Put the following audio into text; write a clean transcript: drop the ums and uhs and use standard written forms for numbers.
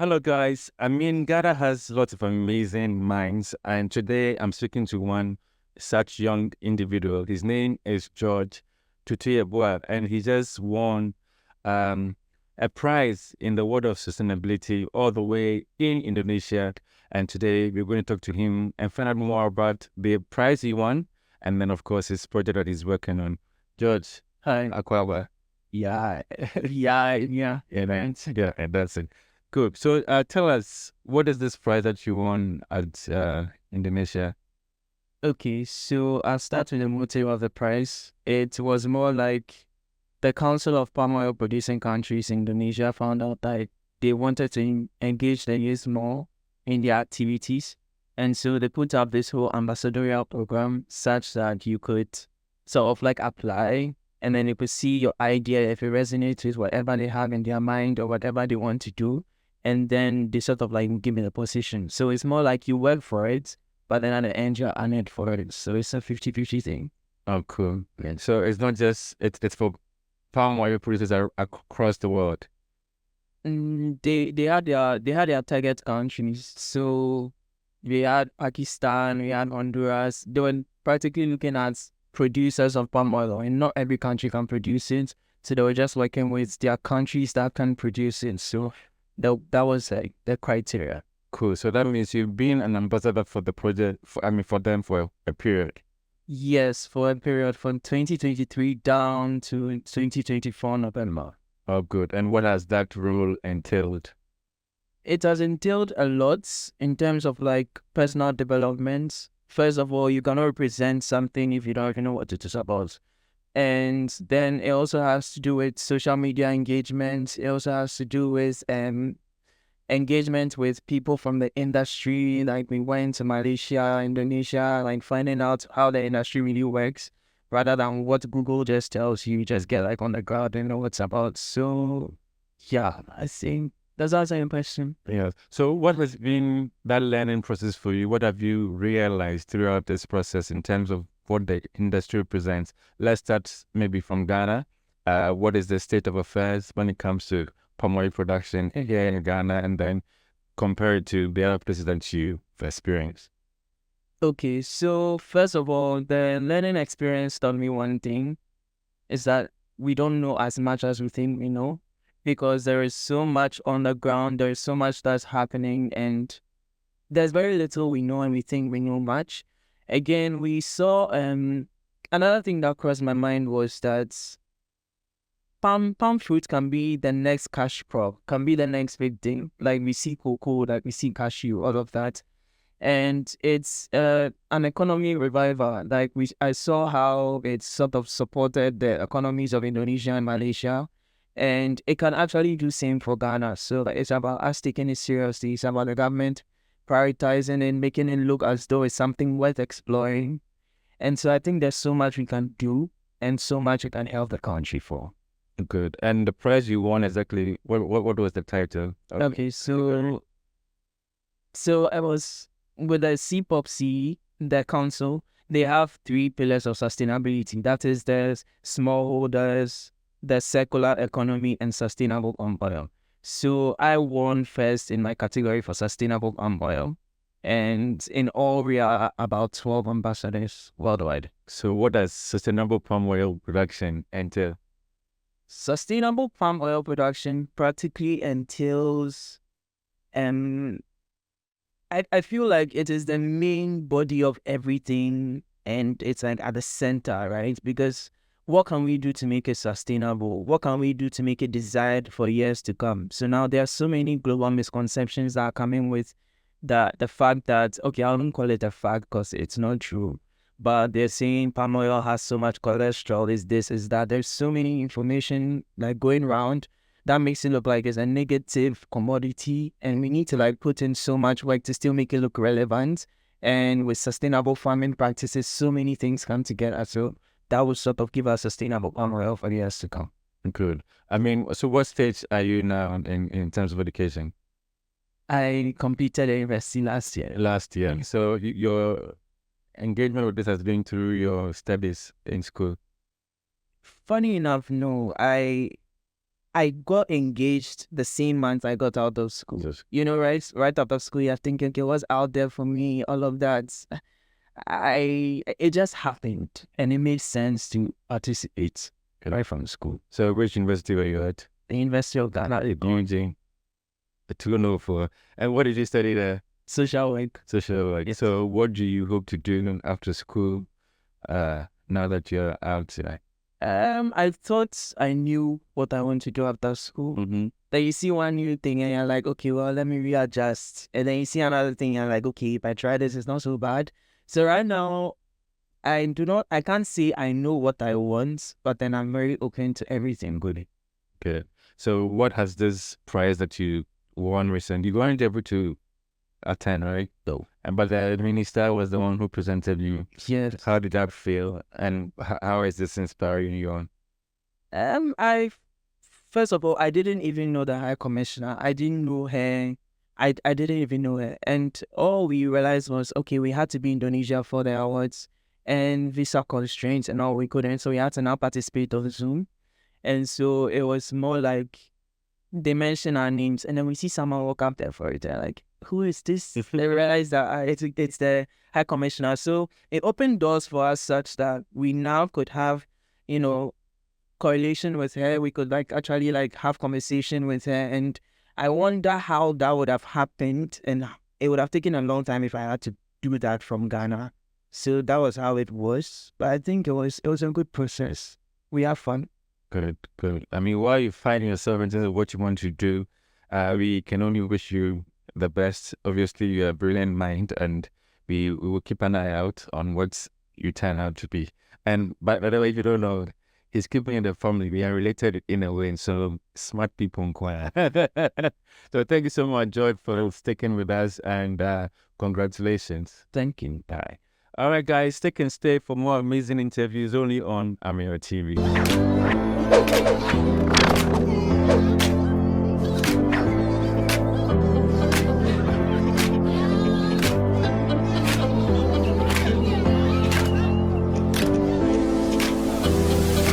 Hello, guys. I mean, Ghana has lots of amazing minds, and today I'm speaking to one such young individual. His name is George Tutu-Yeboah, and he just won um, a prize in the world of sustainability all the way in Indonesia. And today we're going to talk to him and find out more about the prize he won, and then, of course, his project that he's working on. George, Hi. Akwawa. Yeah. Yeah, man. Yeah, and that's it. Good. So tell us, what is this prize that you won at Indonesia? Okay, so I'll start with the motive of the prize. It was more like the Council of Palm Oil Producing Countries in Indonesia found out that they wanted to engage the youth more in their activities. And so they put up this whole ambassadorial program such that you could sort of like apply and then you could see your idea if it resonates with whatever they have in their mind or whatever they want to do. And then they sort of like give me the position. So it's more like you work for it, but then at the end you're earning for it. So it's a 50-50 thing. Oh, cool. Yeah. So it's not just it's for palm oil producers across the world. They had their target countries. So we had Pakistan, we had Honduras. They were practically looking at producers of palm oil, and not every country can produce it. So they were just working with their countries that can produce it. So that was like the criteria. Cool. So that means you've been an ambassador for the project. For them for a period. Yes, for a period from 2023 down to 2024 November. Oh, good. And what has that role entailed? It has entailed a lot in terms of like personal development. First of all, you cannot represent something if you don't even know what it is about. And then it also has to do with social media engagement. It also has to do with engagement with people from the industry. Like we went to Malaysia, Indonesia, like finding out how the industry really works rather than what Google just tells you. You just get like on the ground and know what's about. So yeah, I think that's answer your question. Yeah. So what has been that learning process for you? What have you realized throughout this process in terms of what the industry represents? Let's start maybe from Ghana. What is the state of affairs when it comes to palm oil production here in Ghana, and then compare it to the other places that you've experienced? Okay, so first of all, the learning experience taught me one thing is that we don't know as much as we think we know because there is so much on the ground, there is so much that's happening, and there's very little we know and we think we know much. Again, we saw another thing that crossed my mind was that palm fruit can be the next cash crop, can be the next big thing. Like we see cocoa, like we see cashew, all of that. And it's an economy reviver. Like I saw how it sort of supported the economies of Indonesia and Malaysia, and it can actually do same for Ghana. So like, it's about us taking it seriously. It's about the government prioritizing and making it look as though it's something worth exploring. And so I think there's so much we can do, and so much we can help the country for. Good. And the prize you won exactly, what was the title? Okay, so I was with the CPOPC, the council. They have three pillars of sustainability. That is the smallholders, the circular economy, and sustainable palm oil. So I won first in my category for sustainable palm oil. And in all, we are about 12 ambassadors worldwide. So what does sustainable palm oil production entail? Sustainable palm oil production practically entails I feel like it is the main body of everything and it's like at the center, right? Because what can we do to make it sustainable? What can we do to make it desired for years to come? So now there are so many global misconceptions that are coming with the fact that, okay, I wouldn't call it a fact because it's not true, but they're saying palm oil has so much cholesterol, is this, is that. There's so many information like going around that makes it look like it's a negative commodity, and we need to like put in so much work to still make it look relevant. And with sustainable farming practices, so many things come together. So that will sort of give us sustainable palm oil for the years to come. Good. I mean, so what stage are you now in terms of education? I completed the university last year. Last year. So your engagement with this has been through your studies in school? Funny enough, no. I got engaged the same month I got out of school. Yes. You know, right out of school, you're thinking, okay, what's out there for me? All of that. It just happened, and it made sense to participate right from school. So which university were you at? The University of Ghana, Going the 204. And what did you study there? social work. Social work. Yes. So what do you hope to do after school now that you're out? I thought I knew what I want to do after school. Mm-hmm. Then you see one new thing and you're like, okay, well, let me readjust. And then you see another thing and you're like, okay, if I try this, it's not so bad. So right now, I can't say I know what I want, but then I'm very open to everything. Good. Good. So what has this prize that you won recently? You weren't able to attend, right? No. But the minister was the one who presented you. Yes. How did that feel? And how is this inspiring you on? First of all, I didn't even know the High Commissioner. I didn't know her. I didn't even know her. And all we realized was, okay, we had to be in Indonesia for the awards and visa constraints and all, we couldn't. So we had to now participate on Zoom. And so it was more like they mention our names and then we see someone walk up there for it. They're like, who is this? They realize that it's the High Commissioner. So it opened doors for us such that we now could have, correlation with her. We could actually have conversation with her. And I wonder how that would have happened. And it would have taken a long time if I had to do that from Ghana. So that was how it was. But I think it was a good process. We had fun. Good. I mean, while you're finding yourself in terms of what you want to do, we can only wish you the best. Obviously, you're a brilliant mind, and we will keep an eye out on what you turn out to be. And by the way, if you don't know, he's keeping in the family. We are related in a way, and so smart people inquire. So thank you so much, George, for sticking with us, and congratulations. Thank you. Bye. All right, guys, stick and stay for more amazing interviews only on Ameyaw TV.